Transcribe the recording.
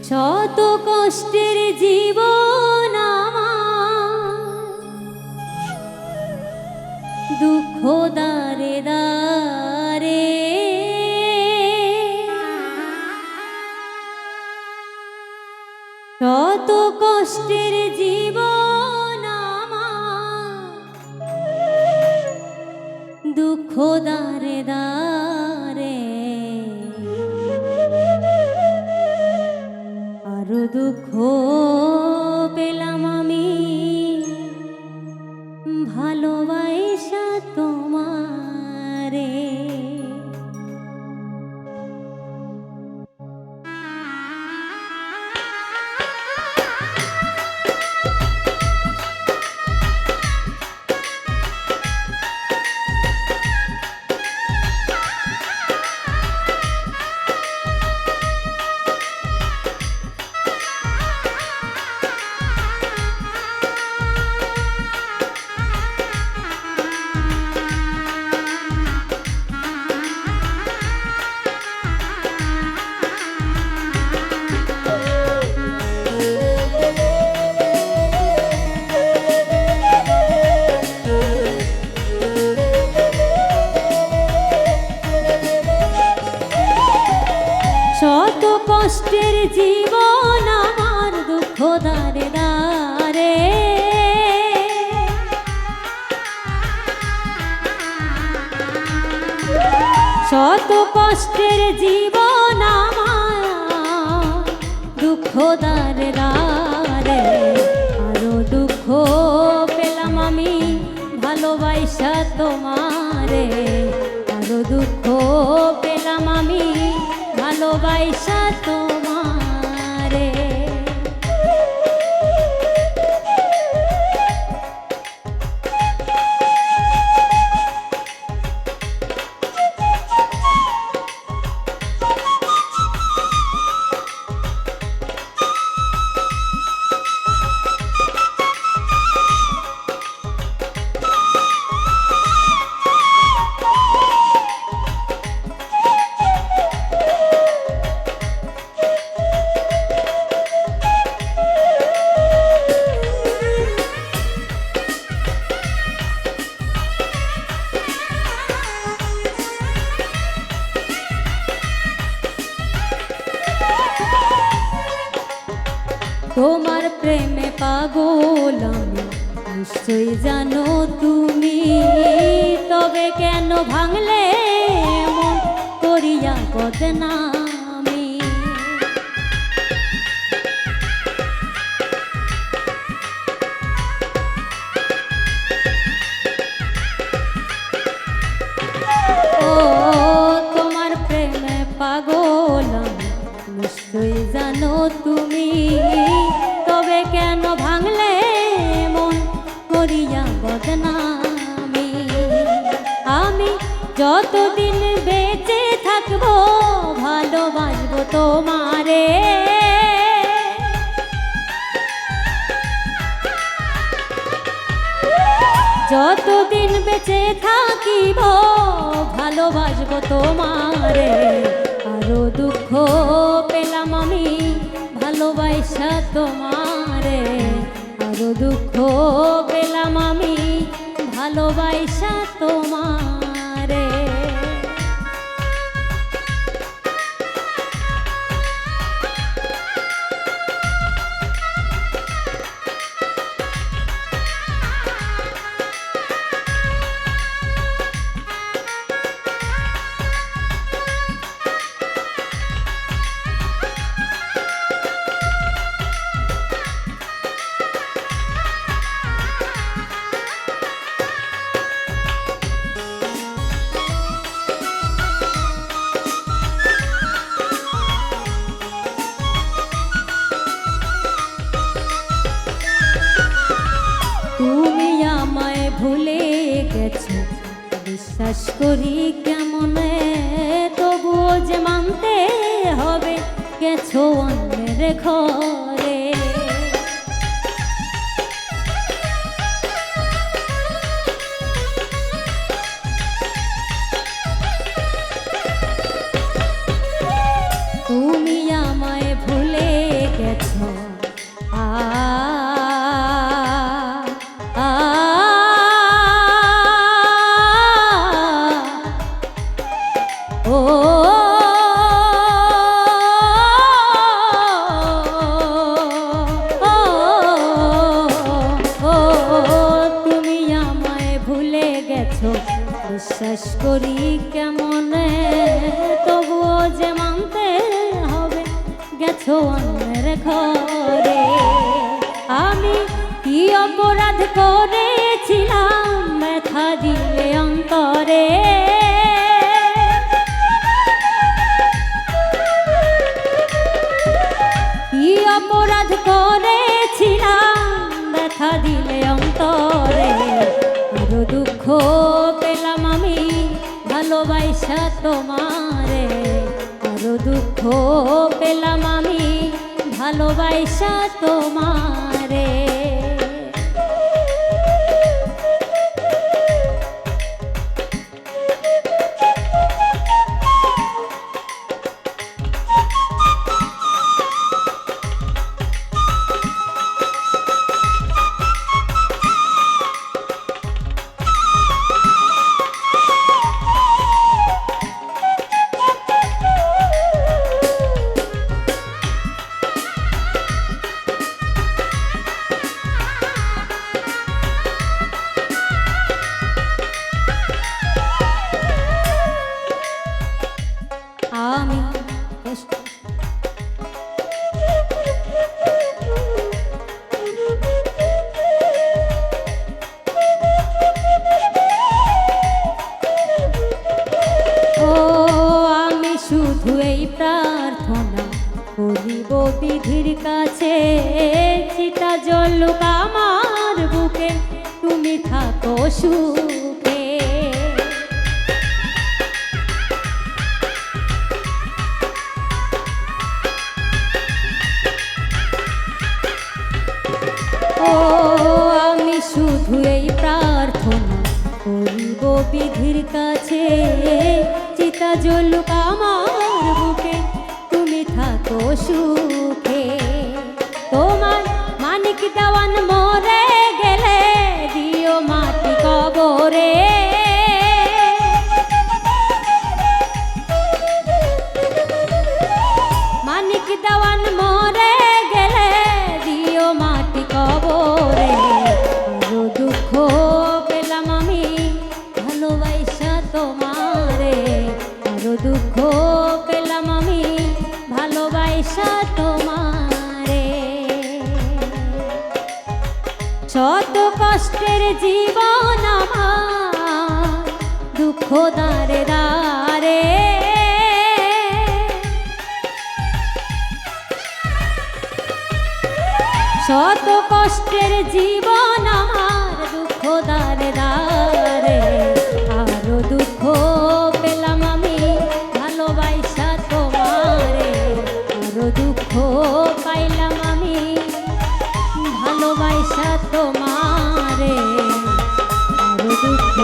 শত কষ্টের জীবন আমার, দুঃখ দারে দারে শত কষ্টের জীবন আমার, দুঃখ দারে দারে আরো দুঃখ পেলাম আমি ভালোবাসা তোমারে। শত কষ্টের জীবন আমার, দুঃখ দারে দারে শত কষ্টের জীবন আমার, দুঃখ দারে দারে আরো দুঃখ পেলাম আমি ভালোবাসা তোমারে। আরো দুঃখ পেলাম আমি ভালোবাসা তোমারে। তোমার প্রেমে পাগল আমি, নিশ্চয়ই জানো তুমি, তবে কেন ভাঙলে মন করিয়া বদনামি। ও তোমার প্রেমে পাগল আমি, নিশ্চয়ই জানো তুমি, তবে কেন ভাঙলে মন করিয়া বদনামি। আমি যতদিন বেঁচে থাকবো ভালোবাসবো তোমারে। যতদিন বেঁচে থাকিব ভালোবাসবো তোমারে। আরো দুঃখ পেলাম আমি ভালোবাসা তোমারে। আরো দুঃখ পেলাম আমি ভালোবাসা তোমারে। তুমি আমায় ভুলে গেছো, বিশ্বাস করি কেমনে, তবুও যে মানতে হবে গেছো অন্যের ঘরে। তুমি আমায় ভুলে ও তুমি আমায় ভুলে গেছো বিশ্বাস করি কেমনে তবুও যে মানতে হবে গেছো অন্যের ঘরে আমি কি অপরাধ করেছিলাম ব্যথা দিলে অন্তরে কি অপরাধ করেছিলাম ব্যথা দিলে অন্তরে আরো দুঃখ পেলাম আমি ভালোবাসা তোমারে আরো দুঃখ পেলাম আমি ভালোবাসা তোমারে আমি শুধু এই প্রার্থনা করিব বিধির কাছে চিতা জ্বলুক আমার বুকে তুমি থাকো সুখে আমি শুধু এই প্রার্থনা করিব বিধির কাছে চিতা জ্বলুক আমার বুকে তুমি থাকো সুখে তোমার মানিক দেওয়ান মরে গেলে দিও মাটি কবরে মানিক দেওয়ান মরে গেলে দিও মাটি কবরে আরো দুঃখ পেলাম আমি ভালোবাসা তোমারে আরো দুঃখ পেলাম আমি ভালোবাসা তোমারে শত কষ্টের জীবন আমার দুঃখ দারে দারে শত কষ্টের জীবন আমার দুঃখ দারে দারে আরো দুঃখ পেলাম আমি ভালোবাসা তোমারে আরো দুঃখ পাইলাম আমি ভালোবাসা তোমারে আরো দুঃখ